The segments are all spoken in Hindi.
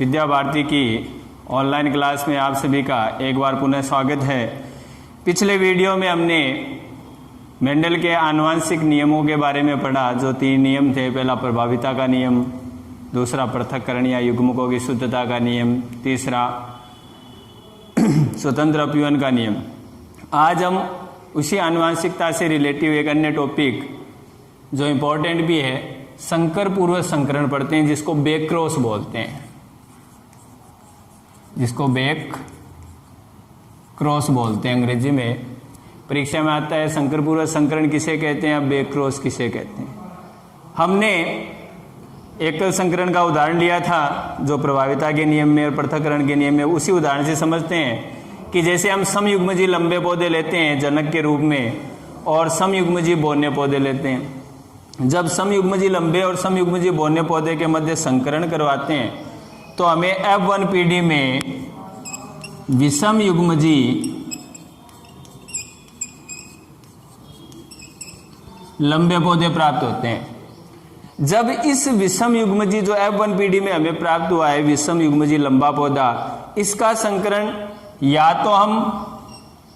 विद्या भारती की ऑनलाइन क्लास में आप सभी का एक बार पुनः स्वागत है। पिछले वीडियो में हमने मेंडल के आनुवंशिक नियमों के बारे में पढ़ा, जो 3 नियम थे। पहला प्रभाविता का नियम, दूसरा पृथक्करण या युग्मकों की शुद्धता का नियम, तीसरा स्वतंत्र अपव्यवन का नियम। आज हम उसी आनुवंशिकता से रिलेटिव एक अन्य टॉपिक जो इम्पोर्टेंट भी है, संकर पूर्व संकरण पढ़ते हैं, जिसको बैक क्रॉस बोलते हैं, जिसको बैक क्रॉस बोलते हैं अंग्रेजी में। परीक्षा में आता है संकर पूर्व संकरण किसे कहते हैं या बैक क्रॉस किसे कहते हैं। हमने एकल संकरण का उदाहरण लिया था, जो प्रभाविता के नियम में और पृथक्करण के नियम में। उसी उदाहरण से समझते हैं कि जैसे हम समयुग्मजी लंबे पौधे लेते हैं जनक के रूप में और समयुग्मजी बोन्य पौधे लेते हैं। जब समयुग्मजी लंबे और समयुग्मजी बोन्य पौधे के मध्य संकरण करवाते हैं तो हमें F1 पीढ़ी में विषम युग्मजी लंबे पौधे प्राप्त होते हैं। जब इस विषम युग्मजी जो F1 पीढ़ी में हमें प्राप्त हुआ है, विषम युग्मजी लंबा पौधा, इसका संकरण या तो हम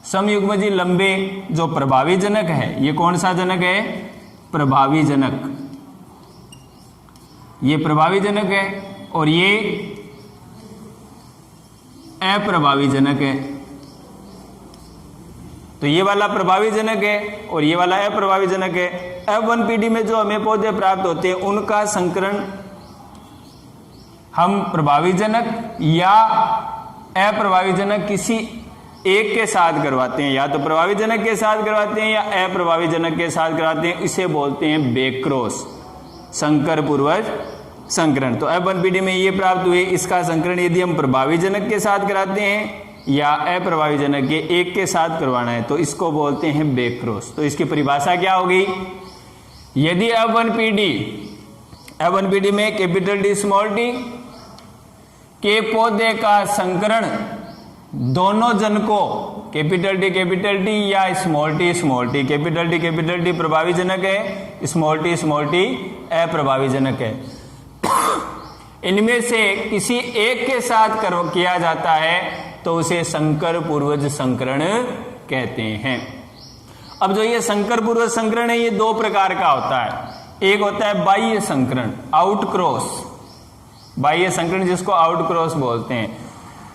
समयुग्मजी लंबे जो प्रभावी जनक है, ये कौन सा जनक है? प्रभावी जनक, ये प्रभावी जनक है, और ये अप्रभावी जनक है। तो ये वाला प्रभावी जनक है और ये वाला अप्रभावी जनक है। F1 पीढ़ी में जो हमें पौधे प्राप्त होते हैं उनका संकरण हम प्रभावी जनक या अप्रभावी जनक किसी एक के साथ करवाते हैं, या तो प्रभावी जनक के साथ करवाते हैं या अप्रभावी जनक के साथ करवाते हैं। इसे बोलते हैं बैक क्रॉस, संकर पूर्वज संकरण। तो F1 पीढ़ी में ये प्राप्त हुए, इसका संकरण यदि हम प्रभावी जनक के साथ कराते हैं या अप्रभावी जनक के एक के साथ करवाना है तो इसको बोलते हैं बैक क्रॉस। तो इसकी परिभाषा क्या होगी? यदि F1 पीढ़ी में कैपिटल डी स्मॉल टी के पौधे का संकरण दोनों जनकों कैपिटल टी या स्मॉल टी, कैपिटल टी प्रभावी जनक है, स्मॉल टी अप्रभावी जनक है, इनमें से किसी एक के साथ किया जाता है तो उसे संकर पूर्वज संकरण कहते हैं। अब जो ये संकर पूर्वज संकरण है, ये 2 प्रकार का होता है। एक होता है बाह्य संकरण, आउट क्रॉस, बाह्य संकरण जिसको आउट क्रॉस बोलते हैं।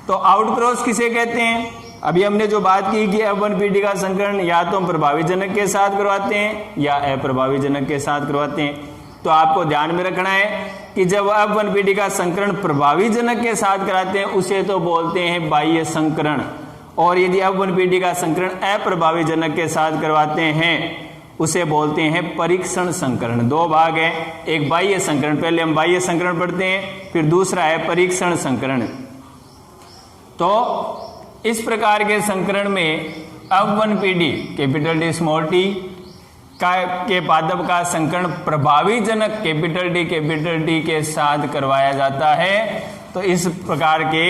तो आउट क्रॉस किसे कहते हैं? अभी हमने जो बात की कि F1 पीढ़ी का संकरण या तो हम प्रभावी जनक के साथ करवाते हैं या अप्रभावी जनक के साथ करवाते हैं। तो आपको ध्यान में रखना है कि जब F1 पीढ़ी का संकरण प्रभावी जनक के साथ कराते हैं उसे तो बोलते हैं बाह्य संकरण, और यदि F1 पीढ़ी का संकरण अप्रभावी जनक के साथ करवाते हैं उसे बोलते हैं परीक्षण संकरण। 2 भाग है, एक बाह्य संकरण, पहले हम बाह्य संकरण पढ़ते हैं, फिर दूसरा है परीक्षण संकरण। तो इस प्रकार के संकरण में F1 पीढ़ी कैपिटल डी स्मॉल टी के पादप का संकरण प्रभावी जनक कैपिटल डी के साथ करवाया जाता है। तो इस प्रकार के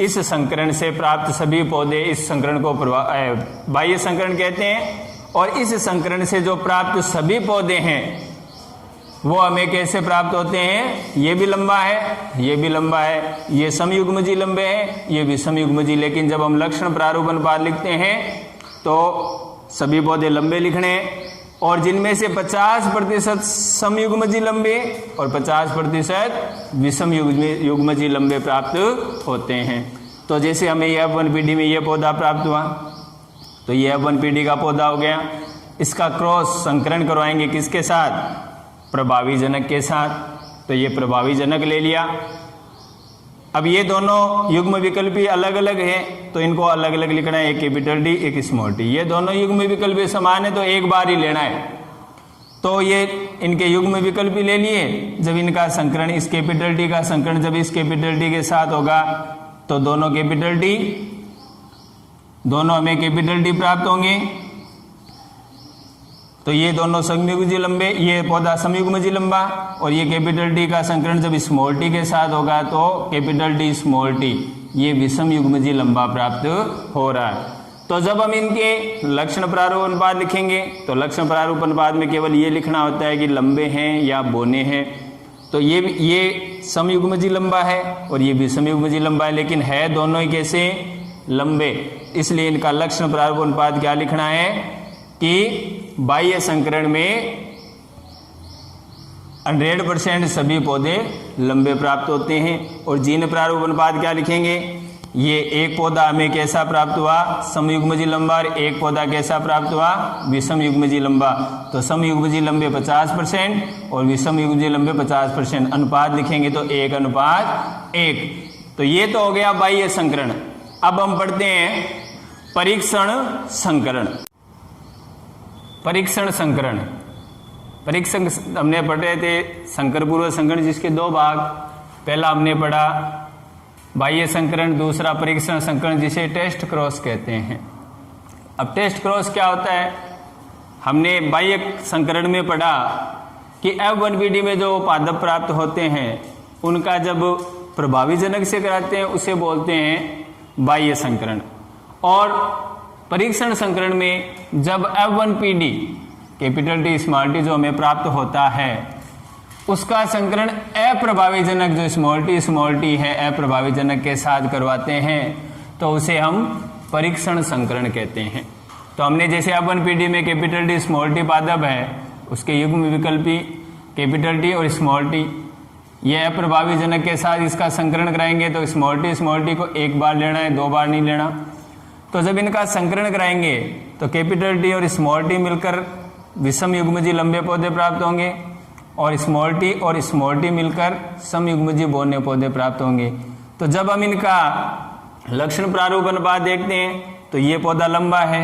इस संकरण से प्राप्त सभी पौधे इस संकरण को बाह्य संकरण कहते हैं, और इस संकरण से जो प्राप्त सभी पौधे हैं वो हमें कैसे प्राप्त होते हैं? ये भी लंबा है, ये भी लंबा है, ये समयुग्मजी लंबे हैं, ये भी समयुग्मजी। लेकिन जब हम लक्षण प्रारूप अनुपात लिखते हैं तो सभी पौधे लंबे लिखने हैं, और जिनमें से 50% समयुग्मजी लंबे और 50% विषम युग्मजी लंबे प्राप्त होते हैं। तो जैसे हमें ये F1 पीढ़ी में ये पौधा प्राप्त हुआ, तो ये F1 पीढ़ी का पौधा हो गया। इसका क्रॉस संकरण करवाएंगे किसके साथ? प्रभावी जनक के साथ। तो ये प्रभावी जनक ले लिया। अब ये दोनों युग्म विकल्पी अलग अलग हैं तो इनको अलग अलग लिखना है, एक कैपिटल डी एक स्मॉल टी। ये दोनों युग्म विकल्पी समान है तो एक बार ही लेना है। तो ये इनके युग्म विकल्पी ले लिए। जब इनका संकरण इस कैपिटल डी का संकरण जब इस कैपिटल डी के साथ होगा तो दोनों कैपिटल डी, दोनों हमें कैपिटल डी प्राप्त होंगे। तो ये दोनों समयुग्मजी लंबे, ये पौधा समयुग्मजी लंबा, और ये कैपिटल डी का संकरण जब स्मॉल टी के साथ होगा तो कैपिटल डी स्मॉल टी, ये विषम युग्मजी लंबा प्राप्त हो रहा है। तो जब हम इनके लक्षण प्रारूप अनुपात लिखेंगे तो लक्षण प्रारूप अनुपात में केवल ये लिखना होता है कि लंबे हैं या बोने हैं। तो ये समयुग्मजी लंबा है और ये भी समयुग्मजी लंबा है, लेकिन है दोनों ही कैसे लंबे, इसलिए इनका लक्षण प्रारूप अनुपात क्या लिखना है कि बाह्य संकरण में 100% सभी पौधे लंबे प्राप्त होते हैं। और जीन प्रारूप अनुपात क्या लिखेंगे, ये एक पौधा हमें कैसा प्राप्त हुआ समयुग्मजी लंबा और एक पौधा कैसा प्राप्त हुआ विषमयुग्मजी लंबा। तो समयुग्मजी लंबे 50% और विषमयुग्मजी लंबे 50%। अनुपात लिखेंगे तो 1:1। तो ये तो हो गया बाह्य संकरण। अब हम पढ़ते हैं परीक्षण संकरण। परीक्षण संकरण, परीक्षण हमने पढ़े थे संकर पूर्व संकरण जिसके दो भाग। पहला हमने पढ़ा बाह्य संकरण, दूसरा परीक्षण संकरण जिसे टेस्ट क्रॉस कहते हैं। अब टेस्ट क्रॉस क्या होता है, हमने बाह्य संकरण में पढ़ा कि F1PD में जो पादप प्राप्त होते हैं उनका जब प्रभावी जनक से कराते हैं उसे बोलते हैं बाह्य संकरण। और परीक्षण संकरण में जब F1PD capital T small T जो हमें प्राप्त होता है उसका संकरण अप्रभावी जनक जो स्मॉल टी है अप्रभावी जनक के साथ करवाते हैं तो उसे हम परीक्षण संकरण कहते हैं। तो हमने जैसे F1PD में कैपिटल टी स्मॉल टी पादप है उसके युग्म विकल्पी कैपिटल टी और स्मॉल टी, ये अप्रभावी जनक के साथ इसका संकरण कराएंगे तो स्मॉल टी को एक बार लेना है, दो बार नहीं लेना। तो जब इनका संकरण कराएंगे तो कैपिटल टी और स्मॉल टी मिलकर विषम युग्मजी लंबे पौधे प्राप्त होंगे और स्मॉल टी मिलकर समयुग्मजी बौने पौधे प्राप्त होंगे। तो जब हम इनका लक्षण प्रारूप अनुपात देखते हैं तो ये पौधा लंबा है,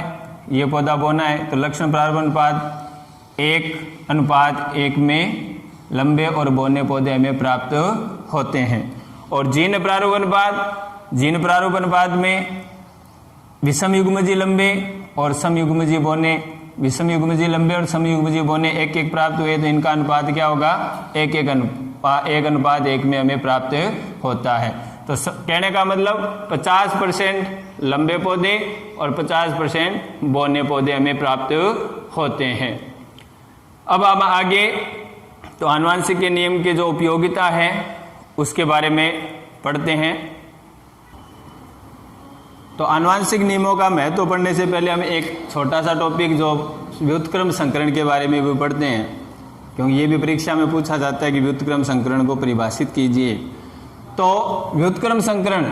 ये पौधा बौना है, तो लक्षण प्रारूप अनुपात 1:1 में लंबे और बौने पौधे हमें प्राप्त होते हैं। और जीन प्रारूप अनुपात में विषम युग्मजी लंबे और समयुग्मजी बौने, विषम युग्मजी लंबे और समयुग्मजी बौने 1:1 प्राप्त हुए तो इनका अनुपात क्या होगा 1:1 में हमें प्राप्त होता है। तो कहने का मतलब 50% लंबे पौधे और 50% बौने पौधे हमें प्राप्त होते हैं। अब हम आगे तो आनुवांशिक के नियम की जो उपयोगिता है उसके बारे में पढ़ते हैं। तो आनुवांशिक नियमों का महत्व पढ़ने से पहले हम एक छोटा सा टॉपिक जो व्युत्क्रम संकरण के बारे में भी पढ़ते हैं, क्योंकि ये भी परीक्षा में पूछा जाता है कि व्युत्क्रम संकरण को परिभाषित कीजिए। तो व्युत्क्रम संकरण,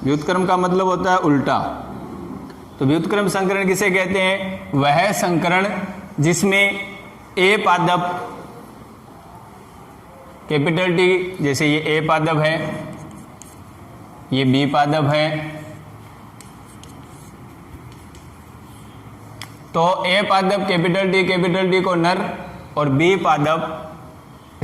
व्युत्क्रम का मतलब होता है उल्टा। तो व्युत्क्रम संकरण किसे कहते हैं, वह संकरण जिसमें ए पादप कैपिटल टी, जैसे ये ए पादप है, ये बी पादप है, तो ए पादप कैपिटल टी को नर और बी पादप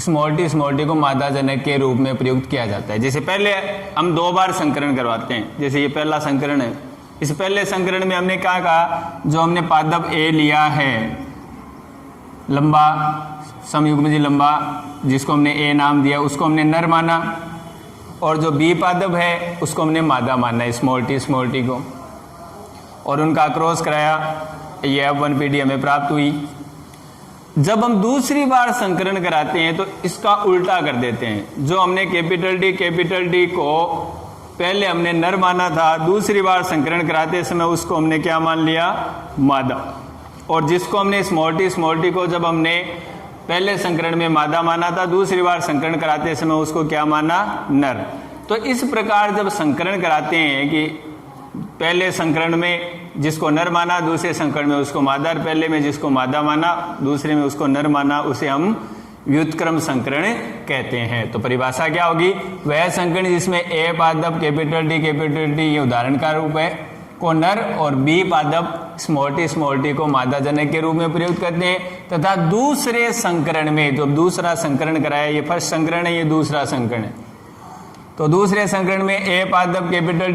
स्मॉल टी को मादा जनक के रूप में प्रयुक्त किया जाता है। जैसे पहले हम 2 बार संकरण करवाते हैं, जैसे ये पहला संकरण है, इस पहले संकरण में हमने क्या कहा, जो हमने पादप ए लिया है लंबा समयुग्मजी लंबा जिसको हमने ए नाम दिया उसको हमने नर माना, और जो बी पादप है उसको हमने मादा माना स्मॉल टी को, और उनका क्रॉस कराया, ये F1PD हमें प्राप्त हुई। जब हम दूसरी बार संकरण कराते हैं तो इसका उल्टा कर देते हैं। जो हमने कैपिटल टी को पहले हमने नर माना था, दूसरी बार संकरण कराते समय उसको हमने क्या मान लिया, मादा। और जिसको हमने स्मॉल टी को जब हमने पहले संकरण में मादा माना था, दूसरी बार संकरण कराते समय उसको क्या माना, नर। तो इस प्रकार जब संकरण कराते हैं कि पहले संकरण में जिसको नर माना, दूसरे संकरण में उसको मादा, पहले में जिसको मादा माना, दूसरे में उसको नर माना, उसे हम व्युत्क्रम संकरण कहते हैं। तो परिभाषा क्या होगी, वह संकरण जिसमें ए पादप कैपिटल टी ये उदाहरण का रूप है को नर और बी पादप स्मॉल टी को मादा जनक के रूप में प्रयुक्त करते हैं, तथा दूसरे संकरण में जो दूसरा संकरण कराया, ये फर्स्ट संकरण है, ये दूसरा संकरण है, तो दूसरे संकरण में ए पादप कैपिटल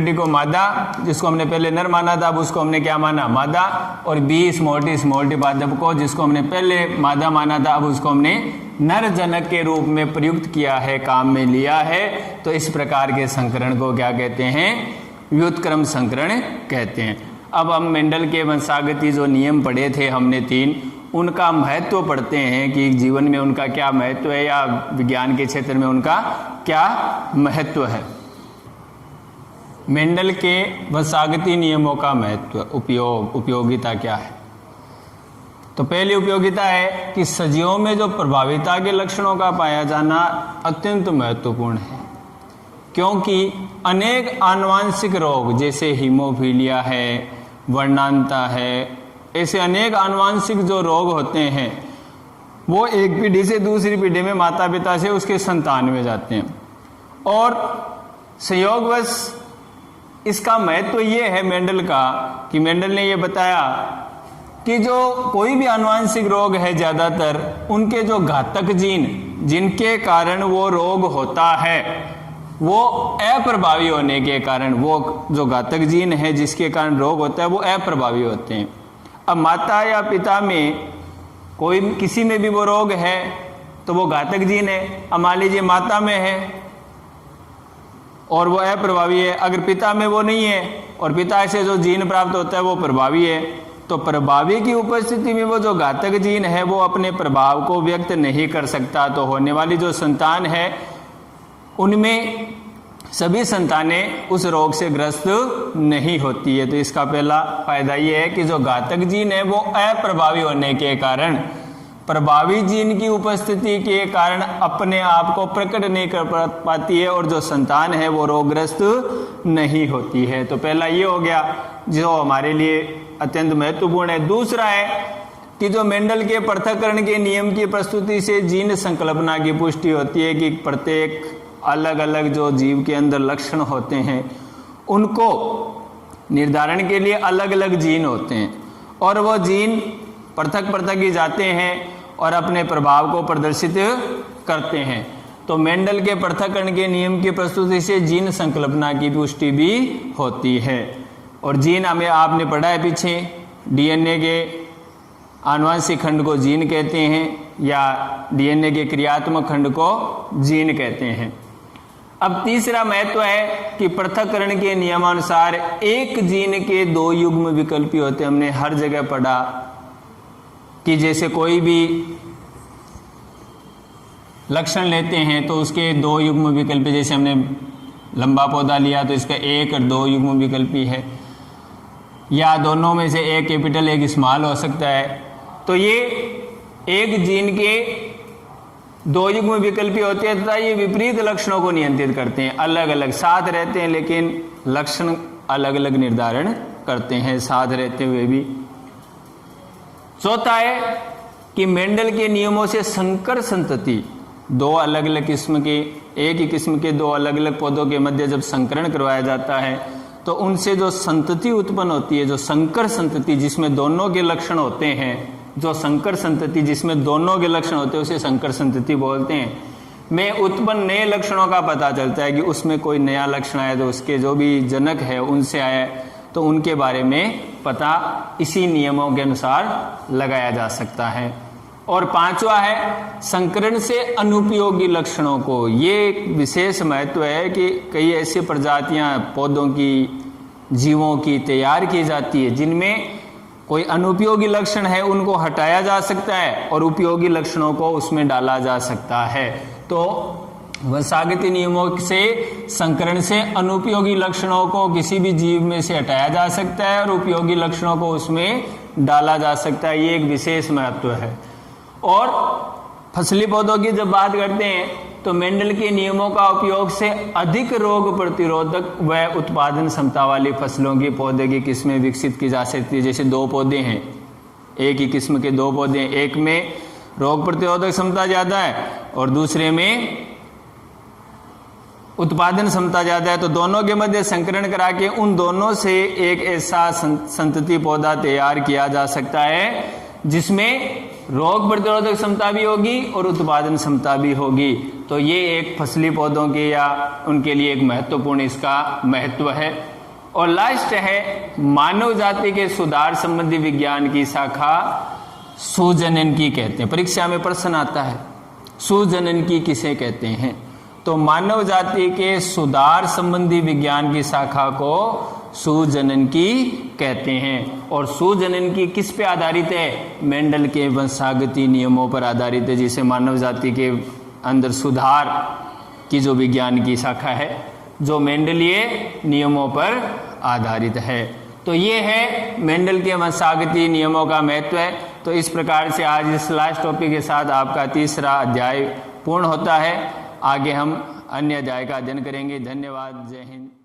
टी को मादा, जिसको हमने पहले नर माना था अब उसको हमने क्या माना, मादा, और बी स्मॉल टी पादप को जिसको हमने पहले मादा माना था अब उसको हमने नर जनक के रूप में प्रयुक्त किया है, काम में लिया है। तो इस प्रकार के संकरण को क्या कहते हैं, व्युत्क्रम संकरण कहते हैं। अब हम मेंडल के वंशागति जो नियम पढ़े थे हमने 3, उनका महत्व पढ़ते हैं कि जीवन में उनका क्या महत्व है या विज्ञान के क्षेत्र में उनका क्या महत्व है। मेंडल के वसागती नियमों का महत्व, उपयोगिता क्या है? तो पहली उपयोगिता है कि सजीवों में जो प्रभाविता के लक्षणों का पाया जाना अत्यंत महत्वपूर्ण है, क्योंकि अनेक आनुवांशिक रोग जैसे हीमोफीलिया है, वर्णांता है, ऐसे अनेक आनुवांशिक जो रोग होते हैं वो एक पीढ़ी से दूसरी पीढ़ी में माता पिता से उसके संतान में जाते हैं। और संयोगवश इसका महत्व ये है मेंडल का कि मेंडल ने ये बताया कि जो कोई भी आनुवांशिक रोग है ज़्यादातर उनके जो घातक जीन जिनके कारण वो रोग होता है वो अप्रभावी होने के कारण, वो जो घातक जीन है जिसके कारण रोग होता है वो अप्रभावी होते हैं। अब माता या पिता में कोई किसी में भी वो रोग है तो वो घातक जीन है। अब मान लीजिए माता में है और वो अप्रभावी है, अगर पिता में वो नहीं है और पिता से जो जीन प्राप्त होता है वो प्रभावी है, तो प्रभावी की उपस्थिति में वो जो घातक जीन है वो अपने प्रभाव को व्यक्त नहीं कर सकता, तो होने वाली जो संतान है उनमें सभी संतानें उस रोग से ग्रस्त नहीं होती है। तो इसका पहला फायदा ये है कि जो घातक जीन है वो अप्रभावी होने के कारण, प्रभावी जीन की उपस्थिति के कारण अपने आप को प्रकट नहीं कर पाती है और जो संतान है वो रोगग्रस्त नहीं होती है। तो पहला ये हो गया जो हमारे लिए अत्यंत महत्वपूर्ण है। दूसरा है कि जो मेंडल के पृथक्करण के नियम की प्रस्तुति से जीन संकल्पना की पुष्टि होती है कि प्रत्येक अलग अलग जो जीव के अंदर लक्षण होते हैं उनको निर्धारण के लिए अलग अलग जीन होते हैं और वो जीन पृथक पृथक ही जाते हैं और अपने प्रभाव को प्रदर्शित करते हैं। तो मेंडल के पृथक्करण के नियम की प्रस्तुति से जीन संकल्पना की पुष्टि भी होती है। और जीन हमें आपने पढ़ा है पीछे, डीएनए के आनुवांशिक खंड को जीन कहते हैं या डीएनए के क्रियात्मक खंड को जीन कहते हैं। अब तीसरा महत्व है कि पृथक्करण के नियमानुसार एक जीन के दो युग्म विकल्पी होते हैं। हमने हर जगह पढ़ा कि जैसे कोई भी लक्षण लेते हैं तो उसके दो युग्म विकल्पी, जैसे हमने लंबा पौधा लिया तो इसका एक और दो युग्म विकल्पी है, या दोनों में से एक कैपिटल एक स्मॉल हो सकता है। तो ये एक जीन के दो युग्म विकल्पी होते हैं तथा ये विपरीत लक्षणों को नियंत्रित करते हैं, अलग अलग साथ रहते हैं लेकिन लक्षण अलग अलग निर्धारण करते हैं साथ रहते हुए भी। चौथा है कि मेंडल के नियमों से संकर संतति, दो अलग अलग किस्म के, एक ही किस्म के दो अलग अलग पौधों के मध्य जब संकरण करवाया जाता है तो उनसे जो संतति उत्पन्न होती है, जो संकर संतति जिसमें दोनों के लक्षण होते हैं, जो संकर संतति जिसमें दोनों के लक्षण होते हैं उसे संकर संतति बोलते हैं, में उत्पन्न नए लक्षणों का पता चलता है कि उसमें कोई नया लक्षण आया तो उसके जो भी जनक है उनसे आया तो उनके बारे में पता इसी नियमों के अनुसार लगाया जा सकता है। और पांचवा है संकरण से अनुपयोगी लक्षणों को। ये एक विशेष महत्व है कि कई ऐसी प्रजातियां पौधों की, जीवों की तैयार की जाती है जिनमें कोई अनुपयोगी लक्षण है उनको हटाया जा सकता है और उपयोगी लक्षणों को उसमें डाला जा सकता है। तो वंशागति नियमों से संकरण से अनुपयोगी लक्षणों को किसी भी जीव में से हटाया जा सकता है और उपयोगी लक्षणों को उसमें डाला जा सकता है। ये एक विशेष महत्व है। और फसली पौधों की जब बात करते हैं तो मेंडल के नियमों का उपयोग से अधिक रोग प्रतिरोधक व उत्पादन क्षमता वाली फसलों की पौधे की किस्में विकसित की जा सकती है। जैसे दो पौधे हैं, एक ही किस्म के दो पौधे हैं, एक में रोग प्रतिरोधक क्षमता ज़्यादा है और दूसरे में उत्पादन क्षमता ज़्यादा है, तो दोनों के मध्य संकरण करा के उन दोनों से एक ऐसा संतति पौधा तैयार किया जा सकता है जिसमें रोग प्रतिरोधक क्षमता भी होगी और उत्पादन क्षमता भी होगी। तो ये एक फसली पौधों के या उनके लिए एक महत्वपूर्ण इसका महत्व है। और लास्ट है मानव जाति के सुधार संबंधी विज्ञान की शाखा सुजनन की कहते हैं। परीक्षा में प्रश्न आता है सुजनन की किसे कहते हैं, तो मानव जाति के सुधार संबंधी विज्ञान की शाखा को सुजनन की कहते हैं। और सुजनन की किस पे आधारित है? मेंडल के वंशागति नियमों पर आधारित है, जिसे मानव जाति के अंदर सुधार की जो विज्ञान की शाखा है, जो मेंडलीय नियमों पर आधारित है। तो ये है मेंडल के वंशागति नियमों का महत्व है। तो इस प्रकार से आज इस लास्ट टॉपिक के साथ आपका तीसरा अध्याय पूर्ण होता है। आगे हम अन्य अध्याय का अध्ययन करेंगे। धन्यवाद। जय हिंद।